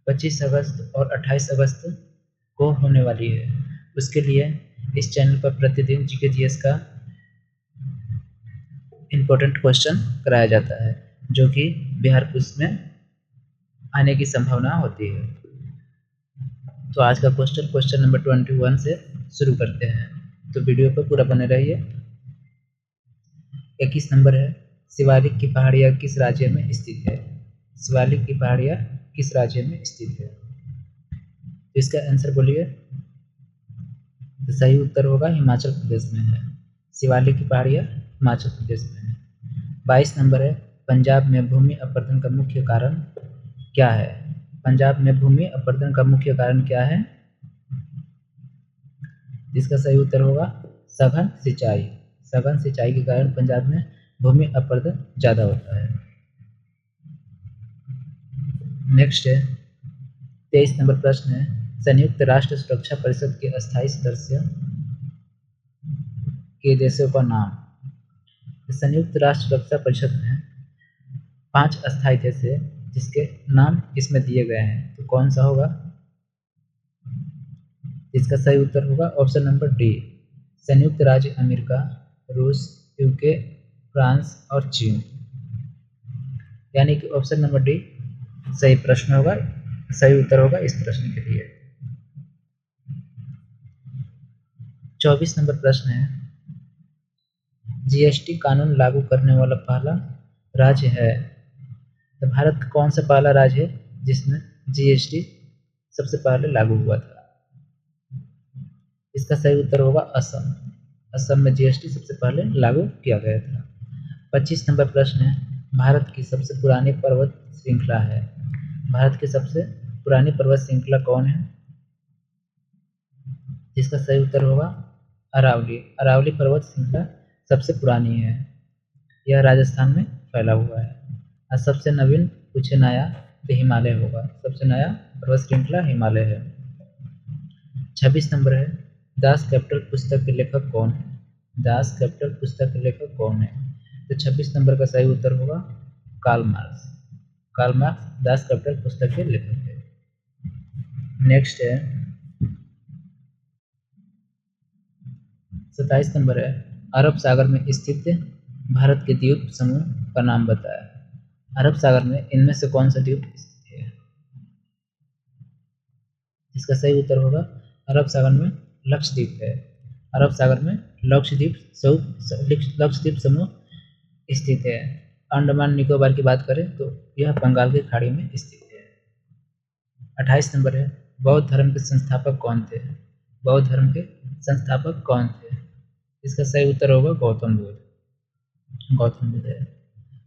25 अगस्त और 28 अगस्त को होने वाली है। उसके लिए इस चैनल पर प्रतिदिन जीके जीएस का इम्पोर्टेंट क्वेश्चन कराया जाता है, जो कि बिहार पुलिस में आने की संभावना होती है। तो आज का क्वेश्चन नंबर 21 से शुरू करते हैं, तो वीडियो पर पूरा बने रहिए। 21 नंबर है, शिवालिक की पहाड़ियाँ किस राज्य में स्थित है? शिवालिक की पहाड़ियाँ किस राज्य में स्थित है? तो इसका आंसर बोलिए। तो सही उत्तर होगा हिमाचल प्रदेश में है। शिवालिक की पहाड़ियाँ हिमाचल प्रदेश में है। 22 नंबर है, पंजाब में भूमि अपरदन का मुख्य कारण क्या है? पंजाब में भूमि अपरदन का मुख्य कारण क्या है? इसका सही उत्तर होगा सघन सिंचाई। सघन सिंचाई के कारण पंजाब में भूमि अपरदन ज़्यादा होता है। नेक्स्ट है 23 नंबर प्रश्न है, संयुक्त राष्ट्र सुरक्षा परिषद के अस्थायी सदस्य के देशों का नाम। संयुक्त राष्ट्र सुरक्षा परिषद में 5 अस्थायी देश है जिसके नाम इसमें दिए गए हैं, तो कौन सा होगा? इसका सही उत्तर होगा ऑप्शन नंबर डी, संयुक्त राज्य अमेरिका, रूस, यूके, फ्रांस और चीन। यानी कि ऑप्शन नंबर डी सही प्रश्न होगा, सही उत्तर होगा इस प्रश्न के लिए। 24 नंबर प्रश्न है, जीएसटी कानून लागू करने वाला पहला राज्य है। तो भारत का कौन सा पहला राज्य है जिसमें जीएसटी सबसे पहले लागू हुआ था? इसका सही उत्तर होगा असम। असम में जीएसटी सबसे पहले लागू किया गया था। 25 नंबर प्रश्न है, भारत की सबसे पुरानी पर्वत श्रृंखला है। भारत की सबसे पुरानी पर्वत श्रृंखला कौन है? इसका सही उत्तर होगा अरावली। अरावली पर्वत श्रृंखला सबसे पुरानी है। यह राजस्थान में फैला हुआ है। और सबसे नवीन पूछे नया तो हिमालय होगा। सबसे नया पर्वत श्रृंखला हिमालय है। 26 नंबर है, दास कैपिटल पुस्तक के लेखक कौन है? दास कैपिटल पुस्तक के लेखक कौन है? तो 26 नंबर का सही उत्तर होगा Karl Marx. Karl Marx Das Kapital पुस्तक के लेखक है। नेक्स्ट है 27 नंबर है, अरब सागर में स्थित भारत के द्वीप समूह का नाम बताया। अरब सागर में इनमें से कौन सा द्वीप स्थित है? इसका सही उत्तर होगा अरब सागर में लक्षद्वीप है। अरब सागर में लक्षद्वीप समूह स्थित है। अंडमान निकोबार की बात करें तो यह बंगाल की खाड़ी में स्थित है। 28 नंबर है, बौद्ध धर्म के संस्थापक कौन थे? बौद्ध धर्म के संस्थापक कौन थे? इसका सही उत्तर होगा गौतम बुद्ध। गौतम बुद्ध है।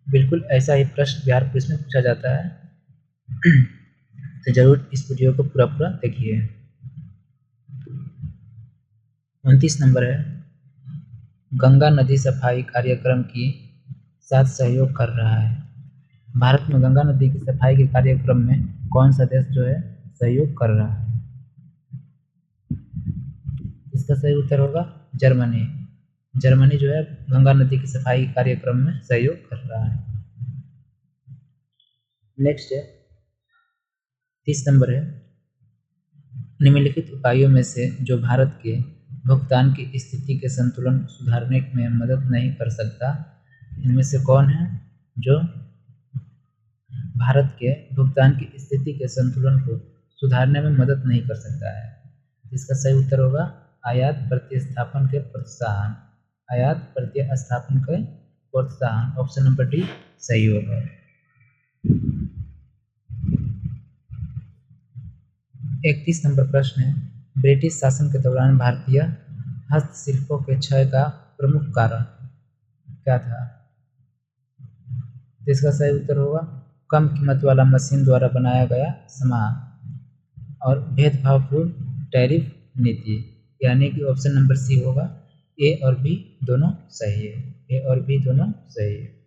बिल्कुल ऐसा ही प्रश्न बिहार पुलिस में पूछा जाता है, तो जरूर इस वीडियो को पूरा देखिए। 29 नंबर है, गंगा नदी सफाई कार्यक्रम की साथ सहयोग कर रहा है। भारत में गंगा नदी की सफाई के कार्यक्रम में कौन सा देश जो है सहयोग कर रहा है? इसका सही उत्तर होगा जर्मनी। जर्मनी जो है गंगा नदी की सफाई कार्यक्रम में सहयोग कर रहा है। नेक्स्ट है 30 नंबर है, निम्नलिखित उपायों में से जो भारत के भुगतान की स्थिति के संतुलन को सुधारने में मदद नहीं कर सकता, इनमें से कौन है जो भारत के भुगतान की स्थिति के संतुलन को सुधारने में मदद नहीं कर सकता है? इसका सही उत्तर होगा आयात प्रतिस्थापन के प्रोत्साहन। आयात प्रतिस्थापन के प्रोत्साहन, ऑप्शन नंबर डी सही होगा। 31 नंबर प्रश्न है, ब्रिटिश शासन के दौरान भारतीय हस्तशिल्पों के क्षय का प्रमुख कारण क्या था? इसका सही उत्तर होगा कम कीमत वाला मशीन द्वारा बनाया गया सामान और भेदभावपूर्ण टैरिफ नीति। यानी कि ऑप्शन नंबर सी होगा। ए और बी दोनों सही है। ए और बी दोनों सही है।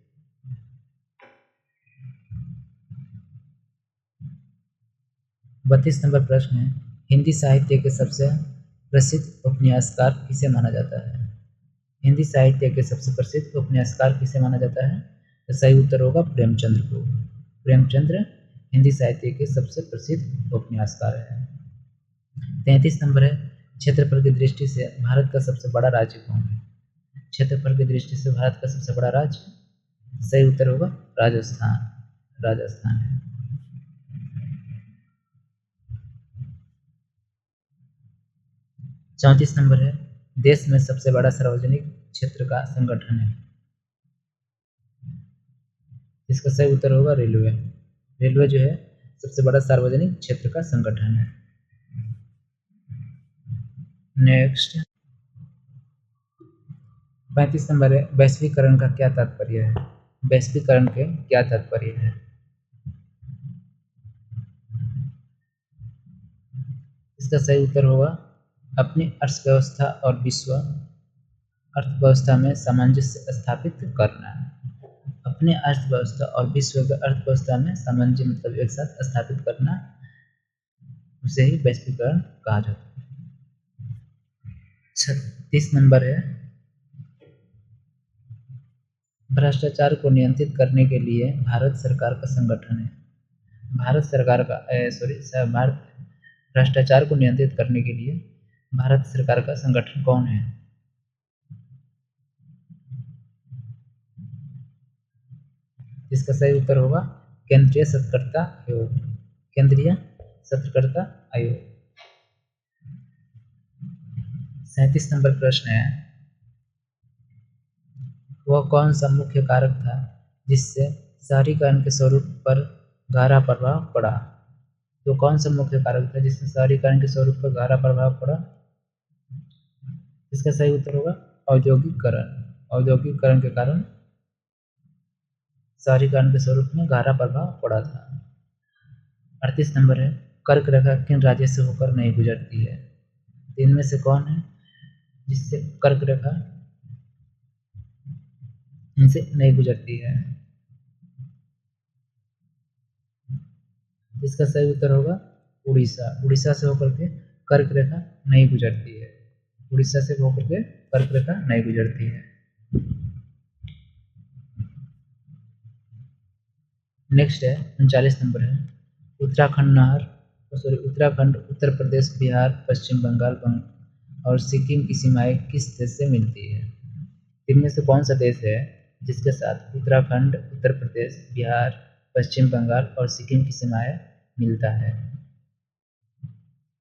32 नंबर प्रश्न है, हिंदी साहित्य के सबसे प्रसिद्ध उपन्यासकार किसे माना जाता है? हिंदी साहित्य के सबसे प्रसिद्ध उपन्यासकार किसे माना जाता है? तो सही उत्तर होगा प्रेमचंद्र को। प्रेमचंद्र हिंदी साहित्य के सबसे प्रसिद्ध उपन्यासकार हैं। 33 नंबर है, क्षेत्रफल की दृष्टि से भारत का सबसे बड़ा राज्य कौन है? क्षेत्रफल की दृष्टि से भारत का सबसे बड़ा राज्य, सही उत्तर होगा राजस्थान। राजस्थान है। 34 नंबर है, देश में सबसे बड़ा सार्वजनिक क्षेत्र का संगठन है। इसका सही उत्तर होगा रेलवे। रेलवे जो है सबसे बड़ा सार्वजनिक क्षेत्र का संगठन है। नेक्स्ट 35 नंबर है, वैश्वीकरण का क्या तात्पर्य है? वैश्वीकरण के क्या तात्पर्य है? इसका सही उत्तर होगा अपनी अर्थव्यवस्था और विश्व अर्थव्यवस्था में सामंजस्य स्थापित करना। अपने अर्थव्यवस्था और विश्व की अर्थव्यवस्था में सामंजस्य मतलब एक साथ स्थापित करना, उसे ही वैश्वीकरण कहा जाता है। 36 नंबर है, भ्रष्टाचार को नियंत्रित करने के लिए भारत सरकार का संगठन है। भारत सरकार का भारत भ्रष्टाचार को नियंत्रित करने के लिए भारत सरकार का संगठन कौन है? इसका सही उत्तर होगा केंद्रीय सतर्कता आयोग। केंद्रीय सतर्कता आयोग। 37 नंबर प्रश्न है, वह कौन सा मुख्य कारक था जिससे शहरीकरण के स्वरूप पर गहरा प्रभाव पड़ा? तो कौन सा मुख्य कारक था जिससे शहरीकरण के स्वरूप पर गहरा प्रभाव पड़ा? इसका सही उत्तर होगा औद्योगिकरण। औद्योगिकरण के कारण शहरीकरण के स्वरूप में गहरा प्रभाव पड़ा था। 38 नंबर है, कर्क रेखा किन राज्य से होकर नहीं गुजरती है? इनमें से कौन है जिससे कर्क रेखा इनसे नहीं गुजरती है? इसका सही उत्तर होगा उड़ीसा। उड़ीसा से होकर के कर्क रेखा नहीं गुजरती है। उड़ीसा से होकर के कर्क रेखा नहीं गुजरती है। नेक्स्ट है 39 नंबर है, उत्तराखंड, उत्तर प्रदेश, बिहार, पश्चिम बंगाल और सिक्किम की सीमाएं किस देश से मिलती है? इनमें से कौन सा देश है जिसके साथ उत्तराखंड, उत्तर प्रदेश, बिहार, पश्चिम बंगाल और सिक्किम की सीमाएं मिलता है?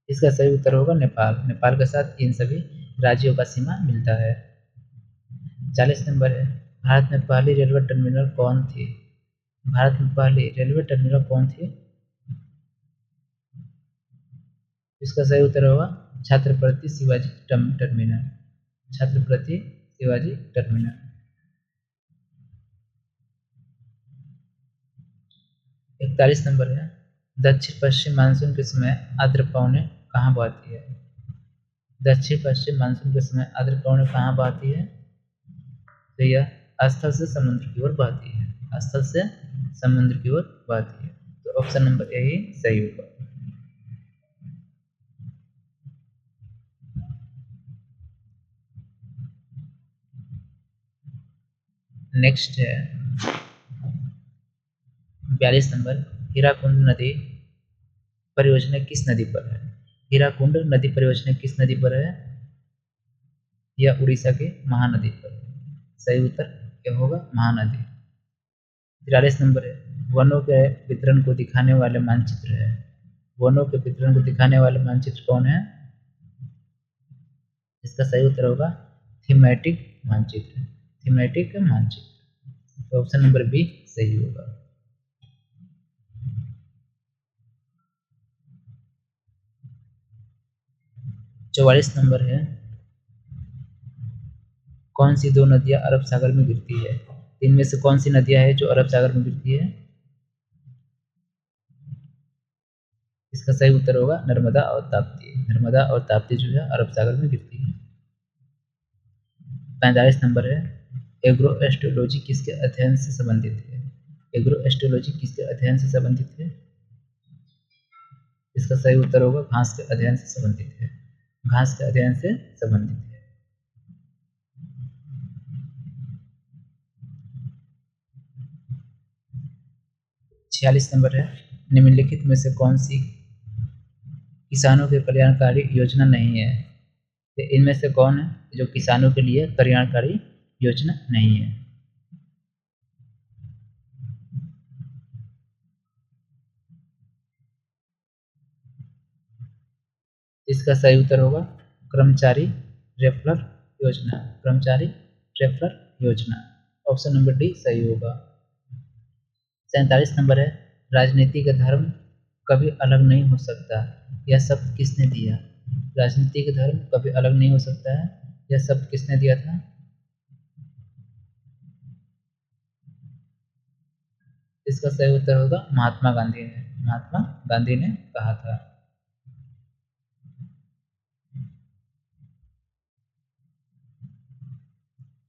इसका सही उत्तर होगा नेपाल। नेपाल के साथ इन सभी राज्यों का सीमा मिलता है। 40 नंबर है, भारत में पहली रेलवे टर्मिनल कौन थी? भारत में पहली रेलवे टर्मिनल कौन थी? इसका सही उत्तर होगा Chhatrapati Shivaji terminal. Chhatrapati Shivaji terminal. 41 number है, दक्षिण पश्चिम मानसून के समय आर्द्र पवनें कहाँ बहती है? दक्षिण पश्चिम मानसून के समय आर्द्र पवनें कहाँ बहती है? तो यह स्थल से समुद्र की ओर बहती है। स्थल से समुद्र की ओर बहती है। तो ऑप्शन नंबर यही सही होगा। नेक्स्ट है 42 नंबर, हीराकुंड नदी परियोजना किस नदी पर है? हीराकुंड नदी परियोजना किस नदी पर है? यह उड़ीसा के महानदी पर है। सही उत्तर क्या होगा? महानदी। 43 नंबर है, वनों के वितरण को दिखाने वाले मानचित्र है। वनों के वितरण को दिखाने वाले मानचित्र कौन है? इसका सही उत्तर होगा थीमेटिक मानचित्र। थीमेटिक मानचित्र। तो ऑप्शन नंबर बी सही होगा। 44 नंबर है, कौन सी दो नदियां अरब सागर में गिरती है? इनमें से कौन सी नदियां हैं जो अरब सागर में गिरती है? इसका सही उत्तर होगा नर्मदा और ताप्ती। नर्मदा और ताप्ती जो है अरब सागर में गिरती है। 45 नंबर है, एग्रो एस्ट्रोलॉजी किसके अध्ययन से संबंधित है? एग्रो एस्ट्रोलॉजी किसके अध्ययन से संबंधित है? इसका सही उत्तर होगा घास के अध्ययन से संबंधित है। घास के अध्ययन से संबंधित है। 46 नंबर है, निम्नलिखित में से कौन सी किसानों के कल्याणकारी योजना नहीं है? तो इनमें से कौन है जो किसानों के लिए कल्याणकारी योजना नहीं है? इसका सही उत्तर होगा कर्मचारी रेफरल योजना। कर्मचारी रेफरल योजना, ऑप्शन नंबर डी सही होगा। 47 नंबर है, राजनीति का धर्म कभी अलग नहीं हो सकता, यह शब्द किसने दिया? राजनीति का धर्म कभी अलग नहीं हो सकता है, यह शब्द किसने दिया था? इसका सही उत्तर होगा महात्मा गांधी ने। महात्मा गांधी ने कहा था।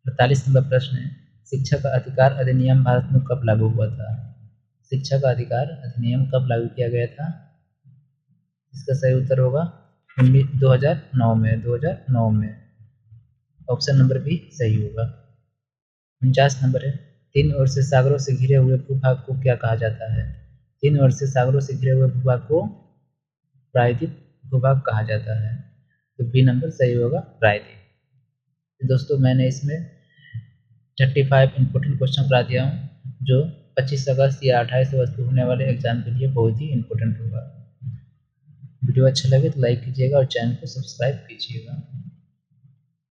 48 नंबर प्रश्न है, शिक्षा का अधिकार अधिनियम भारत में कब लागू हुआ था? शिक्षा का अधिकार अधिनियम कब लागू किया गया था? इसका सही उत्तर होगा 2009 में। 2009 में, ऑप्शन नंबर बी सही होगा। 49 नंबर है, तीन ओर से सागरों से घिरे हुए भूभाग को क्या कहा जाता है? तीन ओर से सागरों से घिरे हुए भूभाग को प्रायद्वीप भूभाग कहा जाता है। तो बी नंबर सही होगा, प्रायद्वीप। तो दोस्तों मैंने इसमें 35 इंपॉर्टेंट क्वेश्चन करा दिया हूँ, जो 25 अगस्त या 28 अगस्त को होने वाले एग्जाम के लिए बहुत ही इंपॉर्टेंट होगा। वीडियो अच्छा लगे तो लाइक कीजिएगा और चैनल को सब्सक्राइब कीजिएगा।